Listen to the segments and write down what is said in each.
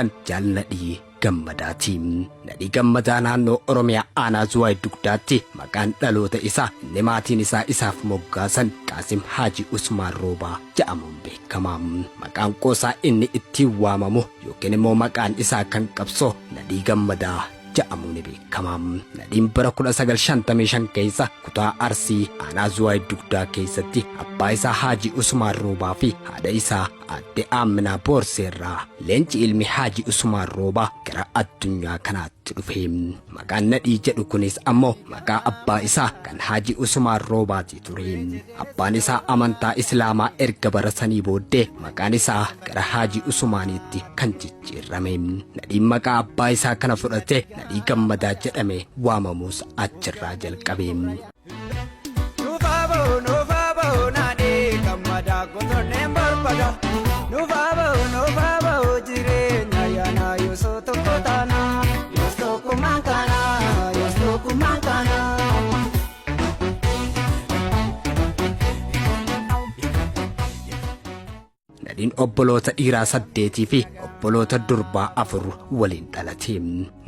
moggasan Jaalladhii Gammadaatiin. Nadhii Gammadaa naannoo Oromiyaa aanaa Zuwaay Dugdaatti maqaan dhaloota isaa inni maatiin isaa isaaf moggaasan Qaasim Haaji Usmaan Roobaa jedhamuun beekama. Maqaan qoosaa inni ittiin waamamu yookiin immoo maqaan isaa kan qabsoo Nadhii Gammadaa jedhamuun beekama. Nadhiin bara 1955 keessa kutaa Arsii aanaa Zuwaay Dugdaa keessatti abbaa isaa Haaji Usmaan Roobaa fi haadha isaa Aadde Aaminaa Boorseerraa leenci ilmi Haaji Usmaan Roobaa gara addunyaa kanaatti dhufe. Maqaan Nadhii jedhu kunis ammoo maqaa abbaa isaa kan Haaji Usmaan Roobaati ture. Abbaan isaa amantaa Islaamaa erga baratanii booddee maqaan isaa gara Haaji Usmaaniitti kan jijjiirame. Nadhiin maqaa abbaa isaa kana fudhate Nadhii Gammadaa jedhame waamamuus achirraa jalqabe. Nadhiin obboloota dhiiraa 8 fi obboloota durbaa 4 waliin dhalate.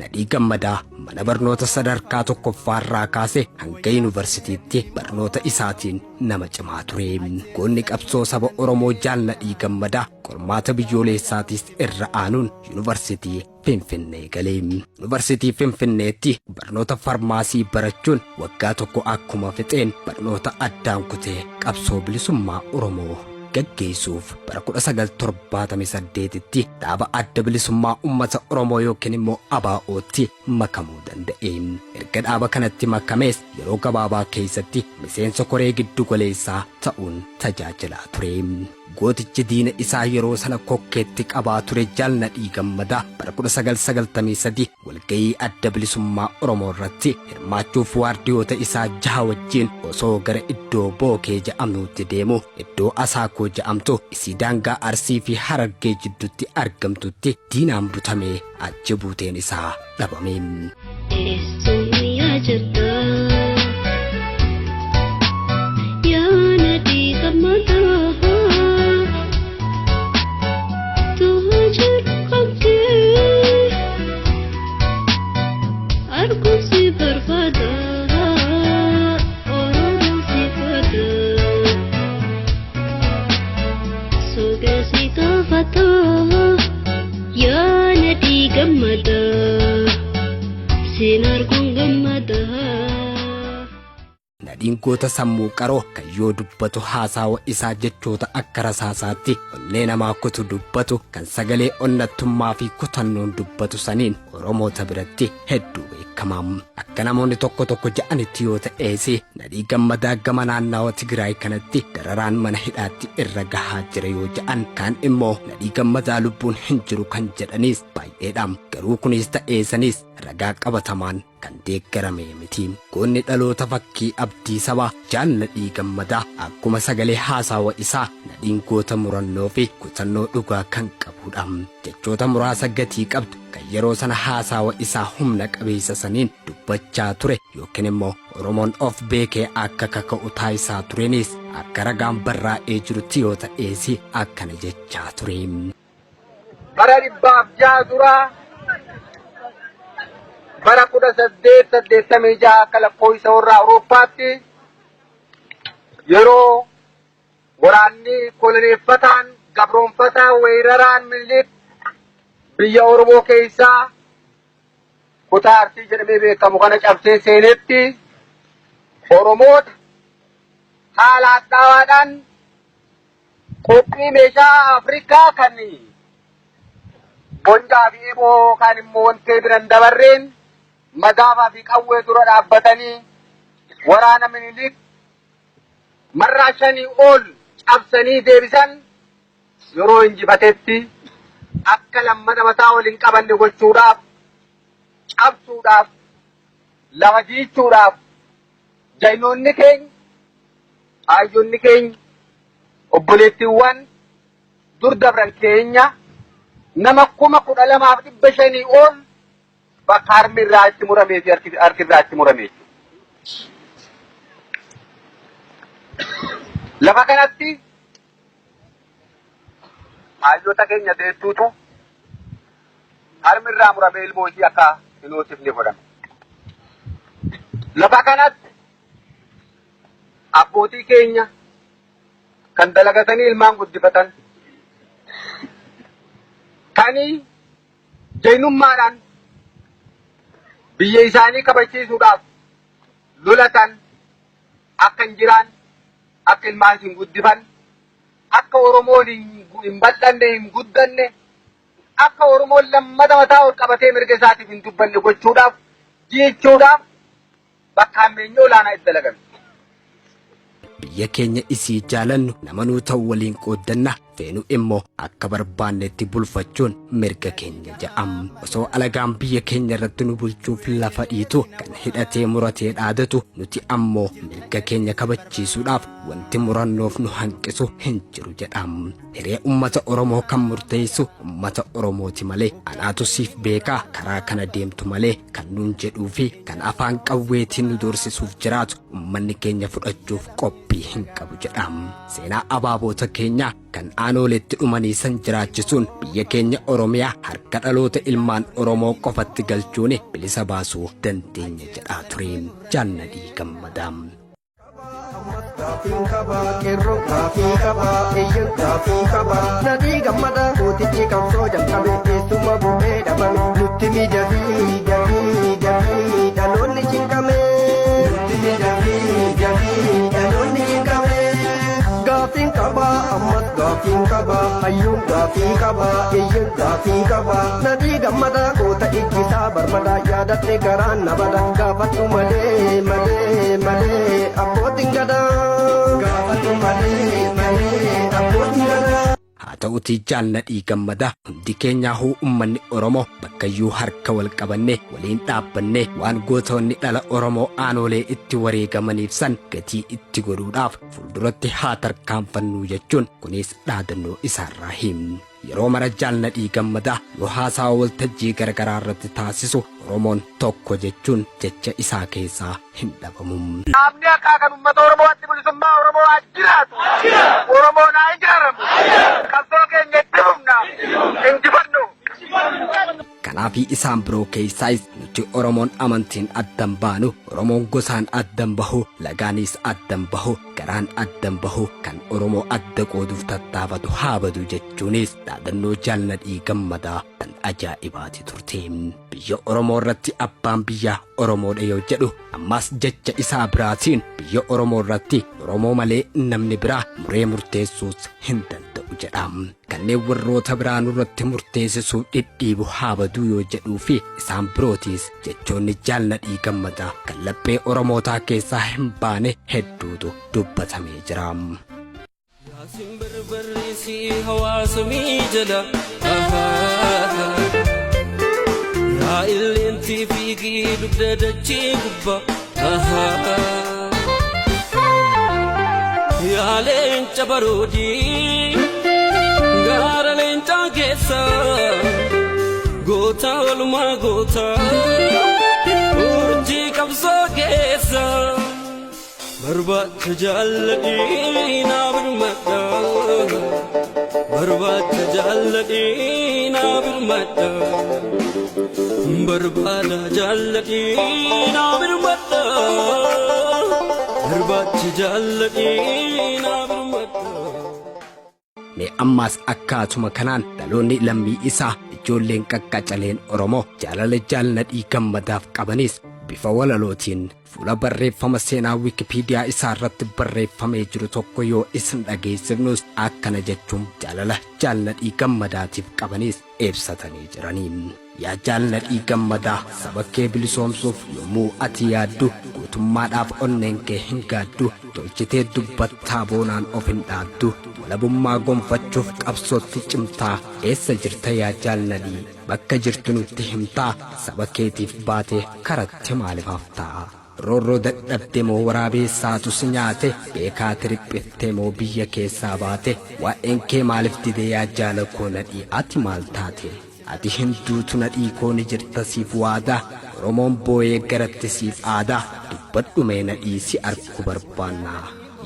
Nadhii Gammadaa mana barnoota sadarkaa tokkoffaarraa kaase hanga yuunivarsiitiitti barnoota isaatiin nama cimaa ture. Goonni qabsoo saba Oromoo Jaalladhii Gammadaa qormaata biyyoolessaatis irra aanuun yuunivarsiitii Finfinnee gale. Yuunivarsiitii Finfinneetti barnoota farmaasii barachuun waggaa tokko akkuma fixeen barnoota addaan kutee qabsoo bilisummaa Oromoo gaggeessuuf bara 1978tti dhaaba adda bilisummaa uummata Oromoo yookiin immoo ABO'tti makamuu danda'e. Erga dhaaba kanatti makamees yeroo gabaabaa keessatti miseensa koree giddu galeessaa ta'uun tajaajilaa ture. Gootichi diina isaa yeroo sana kokkeetti qabaa ture Jaalladhii Gammadaa bara 1993 walgahii adda bilisummaa Oromoo irratti hirmaachuuf waardiyoota isaa 6 wajjin osoo gara iddoo Bookee jedhamuutti deemu iddoo Asaakoo jedhamtu isii daangaa Arsii fi Harargee jidduutti argamtutti diinaan butamee achi buuteen isaa dhabame. Nadhiin goota sammuu qaroo kan yoo dubbatu haasawa isaa jechoota akka rasaasaatti onnee namaa kutu dubbatu kan sagalee onnattummaa fi kutannoon dubbatu saniin Oromoota biratti hedduu beekama. Akka namoonni tokko jedhanitti yoo ta'eesi Nadhii Gammadaa gama naannawa Tigraay kanatti dararaan mana hidhaatti irra gahaa jira yoo jedhan kaan immoo Nadhii Gammadaa lubbuun hin jiru kan jedhanis baay'eedha. Garuu kunis ta'eesanis ragaa qabatamaan kan deeggarame miti. Goonni dhaloota fakkii abdii sabaa Jaalladhii Gammadaa akkuma sagalee haasawa isaa Nadhiin goota murannoo fi kutannoo dhugaa kan qabudha. Jechoota muraasa gatii qabdu kan yeroo sana haasawa isaa humna qabeessa saniin dubbachaa ture yookiin immoo Oromoon of beekee akka kaka'u taasisaa turenis akka ragaan barraa'ee jirutti yoo ta'eesi akkana jechaa ture. Bara 600 duraa bara 1886 akka lakkoofsa warra Awurooppaatti yeroo waraanni koloneeffataan gabroonfataa weeraraan Minilik biyya Oromoo keessaa kutaa Arsii jedhamee beekamu kana cabsee seenetti Oromoota haala addawaadhaan qophii meeshaa Afrikaa kan bonjaa fi eeboo kan immoo wantee biran dabarreen madaafaa fi qawwee dura dhaabbatanii waraana Minilik marraa 5 ol cabsanii deebisan yeroo injifatetti akka lammata mataa waliin qabanne gochuudhaaf cabsuudhaaf lafa jiichuudhaaf jaynoonni keenya hayyoonni keenya obboleettiiwwan dur dabran keenya nama 12,500 ol bakka harmi irraa itti muramee fi harki irraa itti muramee lafa kanatti hayyoota keenya deettuutu harmirraa muramee ilmoo isii akka hin hoosifne godhame. Lafa kanatti abbootii keenya kan dalagatanii ilmaan guddifatan kanii jaynummaadhaan biyya isaanii kabachiisuudhaaf lolatan akka hin jiraan akka ilmaan hin guddifan akka Oromoon hin bal'anne hin guddanne akka Oromoon lammata mataa ol qabatee mirga isaatiif hin dubbanne gochuudhaaf jechuudhaaf bakka hammeenyaa olaanaa itti dalagame. Biyya keenya isii jaalannu namanuu ta'u waliin qooddanna feenu immoo akka barbaannetti bulfachuun mirga keenya jedham. Osoo alagaan biyya keenya irratti nu bulchuuf lafa dhiitu kan hidhatee muratee dhaadatu nuti ammoo mirga keenya kabachiisuudhaaf wanti murannoof nu hanqisu hin jiru jedham. Hiree ummata Oromoo kan murteessu ummata Oromooti malee anaatu siif beekaa karaa kana deemtu malee kan nuun jedhuu fi kan afaan qawweetiin nu doorsisuuf jiraatu ummanni keenya fudhachuuf qophii hin qabu jedham. Seenaa abaaboota keenyaa kan aanooletti dhumanii san jiraachisuun biyya keenya Oromiyaa harka dhaloota ilmaan Oromoo qofatti galchuun bilisa baasuu dandeenya jedhaa tureen Jaannadhii Gammadaa. Gaafiin qabaa qeerroo gaafii qabaa eeyyan gaafii qabaa Nadhii Gammadaa mootichi qabsoo jalqabe keessuma bu'ee dhabame nutti miidhagii dhaloonni cinqame nutti miidhagii dhaloonni cinqame gaafiin qabaa ammas gaafiin qabaa hayyuun gaafii qabaa eeyyan gaafii qabaa Nadhii Gammadaa goota ijjisaa barbadaa yaadadhe garaan na bada gaafadhu malee abbootiin gadaa. Haa ta'utii Jaannadhii Gammadaa hundi keenyaa huu ummanni Oromoo bakkayyuu harka wal qabannee waliin dhaabbanne waan gootonni dhala Oromoo aanoolee itti wareegamaniif san gatii itti godhuudhaaf fuulduratti haa tarkaanfannu jechuun kunis dhaadannoo isaarraa himna. Yeroo mara Jaannadhii Gammadaa yoo haasaa waltajjii garagaraa irratti taasisu Oromoon tokko jechuun jecha isaa keessaa hin dhabamu. Namni akka kan uummata Oromooti bilisummaa Oromoo haa jiraatu. Oromoon haa ijaaramu. Qabsoo keenya itti fufna. Injifannu. Kanaafi isaan biroo keessaayis nuti Oromoon amantiin addan baanu, Oromoon gosaan addan bahu, lagaanis addan bahu, garaan addan bahu kan Oromoo adda qooduuf tattaafatu haa badu jechuunis dhaadannoo Jaannadhii Gammadaa kan ajaa'ibaati turte. Biyya Oromoo irratti abbaan biyyaa Oromoodha yoo jedhu ammas jecha isaa biraatiin biyya Oromoo irratti Oromoo malee namni biraa muree murteessuus hin danda'u jedha. Kanneen warroota biraa nurratti murteessisuuf dhidhiibu haa baduu yoo jedhuu fi isaan birootiis jechoonni Jaannadhii Gammadaa kan laphee Oromootaa keessaa hin baane hedduutu dubbatamee jira. Yaasin barbareessi hawaasa miijala yaa illeentii fiigii dugda dachee gubbaa yaa leenca baroodii gaara leencaa keessa goota walumaa goota urjii qabsoo keessa barbaacha jaalladhii naa birmadha barbaacha jaalladhii naa birmadha barbaada jaalladhii naa birmadha barbaacha jaalladhii naa birmadha. Mee ammaas akkaatuma kanaan dhaloonni lammii isaa ijoolleen qaqqacaleen Oromoo jaalala Jaannadhii Gammadaaf qabanis bifa walalootiin fuula barreeffama seenaa Wikipiidiyaa isaa irratti barreeffamee jiru tokko yoo isin dhageessifnus akkana jechuun jaalala Jaannadhii Gammadaatiif qabanis ibsatanii jiranii. Yaa Jaannadhii Gammadaa saba kee bilisoomsuuf yommuu ati yaaddu gootummaadhaaf onneen kee hin gaaddu tolchitee dubbattaa boonaan of hin dhaaddu walabummaa gonfachuuf qabsootti cimtaa eessa jirta yaa Jaannadhii bakka jirtu nutti himtaa saba keetiif baatee karatti maaliif haftaa roorroo dadhabde moo waraabessaatu si nyaate beekaa tiriphitte moo biyya keessaa baate waa'een kee maaliif dide yaa jaala koo nadhii ati maal taate ati hinduutu nadhii koo ni jirta siif waadaa Oromoon booyee garatti siif aadaa dubbadhu mee nadhii si arku barbaannaa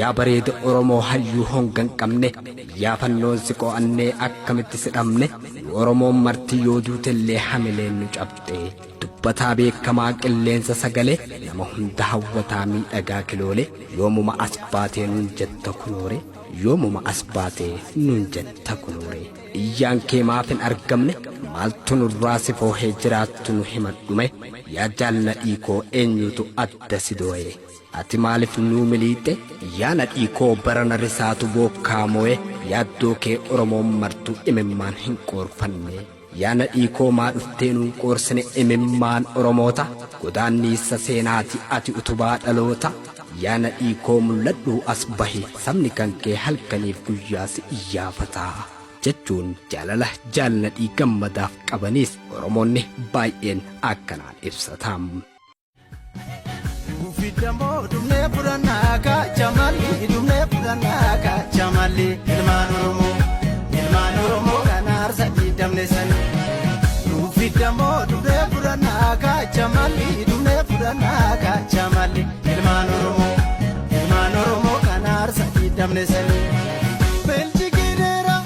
yaa bareeda Oromoo hayyuu hongan qabne biyyaa fannoon si qo'annee akkamitti si dhabne Oromoon marti yoo duutellee hamileen nu cabxee dubbataa beekamaa qilleensa sagalee nama hunda hawwataa miidhagaa kiloolee yoomuma as baatee nuun jetta kunoore yoomuma as baatee nuun jetta kunoore iyyaan kee maaf hin argamne maaltu nurraa si foohee jiraattu nu himadhume yaa jaalladhii koo eenyutu adda si dooye ati maaliif nuu miliixxe yaa nadhii koo barana risaatu bookkaa moo'e yaaddoo kee Oromoon martu imimmaan hin qoorfanne yaa nadhii koo maa dhuftee nuun qoorsine imimmaan Oromoota godaanniissa seenaati ati utubaa dhaloota yaa nadhii koo mul'adhuu as bahi sabni kan kee halkaniif guyyaa si iyyaafataa jechuun jaalala jaalladhii gammadaaf qabaniis Oromoonni baay'een akkanaan ibsatam. Ufidamo dumne puranaka chamali dumne puranaka chamali ilman Oromo kanar sadi damne san Ufidamo dumne puranaka chamali dumne puranaka chamali ilman Oromo kanar sadi damne san Belchigidera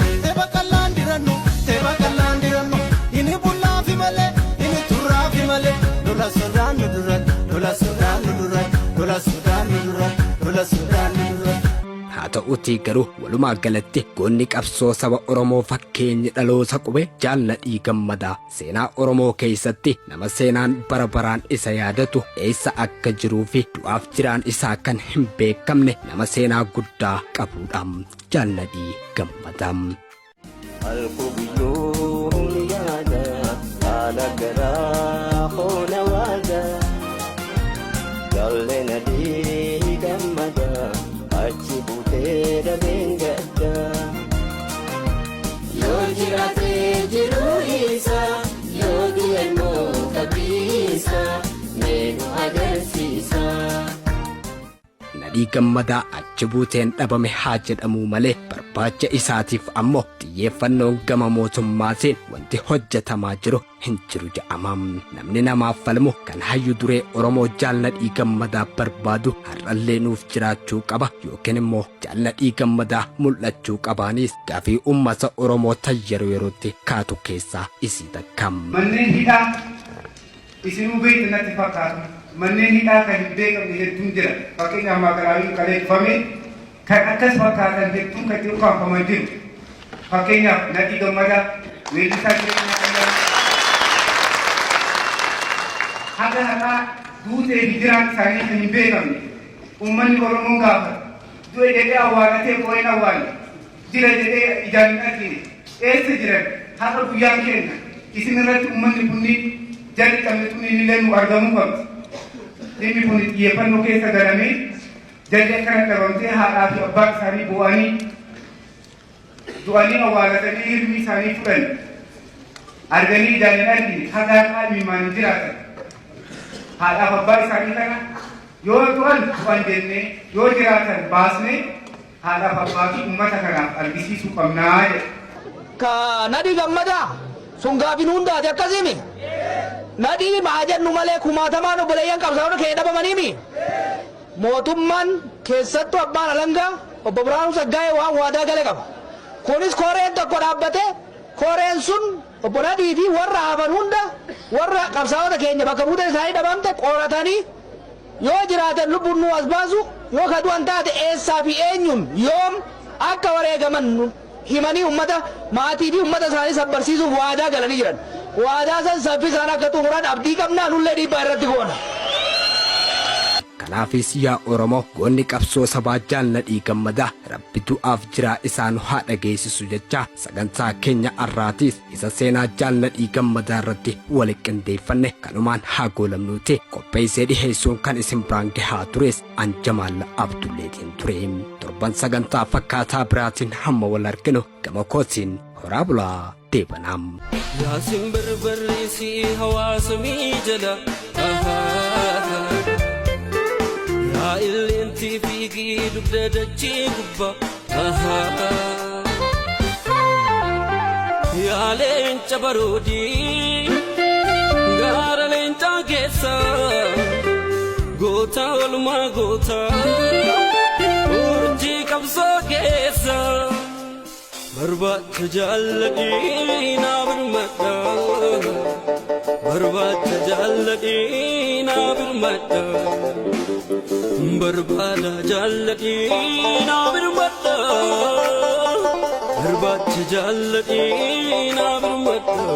teba kallandiranu ini bulla fi male ini turra fi male dola sodan durat dola sodan haa ta'uutii garuu walumaa galatti goonni qabsoo saba Oromoo fakkeenyi dhaloosa qube jaalladhii gammadaa seenaa Oromoo keessatti nama seenaan bara baraan isa yaadatu eessa akka jiruu fi du'aaf jiraan isaa kan hin beekamne nama seenaa guddaa qabuudhaan jaalladhii gammadaa. Galena di gamada achi butera bengada Yojirate jiruisa yogi emo kabisa menu agarsiisa Nadhii gammadaa achi buuteen dhabame haa jedhamuu malee barbaacha isaatiif ammoo xiyyeeffannoon gama mootummaatiin wanti hojjetamaa jiru hin jiru jedhamam. Namni namaaf falmu kan hayyu duree Oromoo jaalladhii gammadaa barbaadu har'allee nuuf jiraachuu qaba yookiin immoo jaalladhii gammadaa mul'achuu qabaanis gaafii uummata Oromoo yerootti kaatu keessaa isii takkam. Manneen hidhaa isinuu beektu natti fakkaatu. Manneen hidhaa kan hin beekamne hedduun jira. Fakkeenyaaf magaalaawiin kaleeffame kan akkas fakkaatan hedduun kan itti ukkaanfaman jiru. Fakkeenyaaf Nadhii Gammadaa weellisaa jireenyaa ayyaa haga har'aa duutee fi jiraan isaanii kan hin beekamne uummanni Oromoon gaafa du'e jedhee awwaalatee qoo'een awwaale jira jedhee ijaan hin argine eessa jiran har'a guyyaan kenna isin irratti uummanni kunniin jalli qabnetuun illee nu argamuu qabdi. Dhimmi kun xiyyeeffannoo keessa galamee jalli akkana dhabamtee haadhaa fi abbaa isaanii du'anii awwaalatanii hirmii isaanii fudhan arganii ijaan hin argine haga har'aa imimmaan hin jiraatan. Haadhaaf abbaa isaanii kana yoo du'an jennee yoo jiraatan baasnee haadhaaf abbaa fi uummata kanaaf argisiisuu qabnaa jedha. Ka Nadhii Gammadaa sun gaafiin hundaati akkasimi. Nadhii maa jennu malee kumaatamaan obboleeyyan qabsaa'ota kee dhabamaniimi. Mootummaan keessattuu abbaan alangaa obbo Biraanuu Saggaayee waan waadaa gale qaba. Kunis koreen tokko dhaabbatee koreen sun obbo Nadhii fi warra hafan hunda warra qabsaa'ota keenya bakka buutee isaanii dhabamte qoratanii yoo jiraatan lubbuun nu as baasu yoo ka du'an taate eessaa fi eenyuun yoom akka wareegaman himanii ummata maatii fi ummata isaanii sabbarsiisuuf waadaa galanii jiran. Waadaa san saffisaan akka xumuran abdii qabnaa nullee dhiibbaa irratti goona. Kanaafis yaa Oromoo goonni qabsoo sabaa jaalladhii gammadaa rabbi du'aaf jiraa isaan haa dhageessisu jecha sagantaa keenya arraatiis isa seenaa jaalladhii gammadaa irratti waliin qindeeffanne kanumaan haa goolabnuuti qopheessee dhiheessuun kan isin biraan gahaa tures an Jamaal Abdulleetiin ture. Torban sagantaa fakkaataa biraatiin hamma wal arginu gama kootiin horaa bulaa deebanam. Yaasin barbareessi hawaasa miijala. Yaa illeentii fiigii dugda dachee gubba. Yaa leenca baroodii gaara leencaa keessa goota walumaa goota urjii qabsoo keessa. barbaacha jaalladhee naa birmadha barbaacha jaalladhee naa birmadha barbaada jaalladhee naa birmadha barbaacha jaalladhee naa birmadha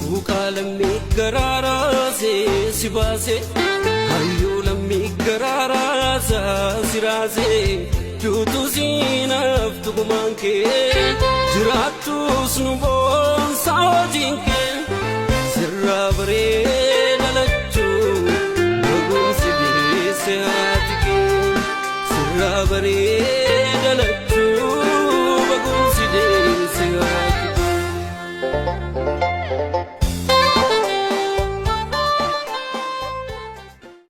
kuuqaa lammii garaaraasee si baasee hayyuu lammii garaaraasaa si raasee juutu siinaaf tugumaan kee jiraattus nu boonsaa hojiin kee sirraa bareeda lachuu baguun si deesse haati kee sirraa bareeda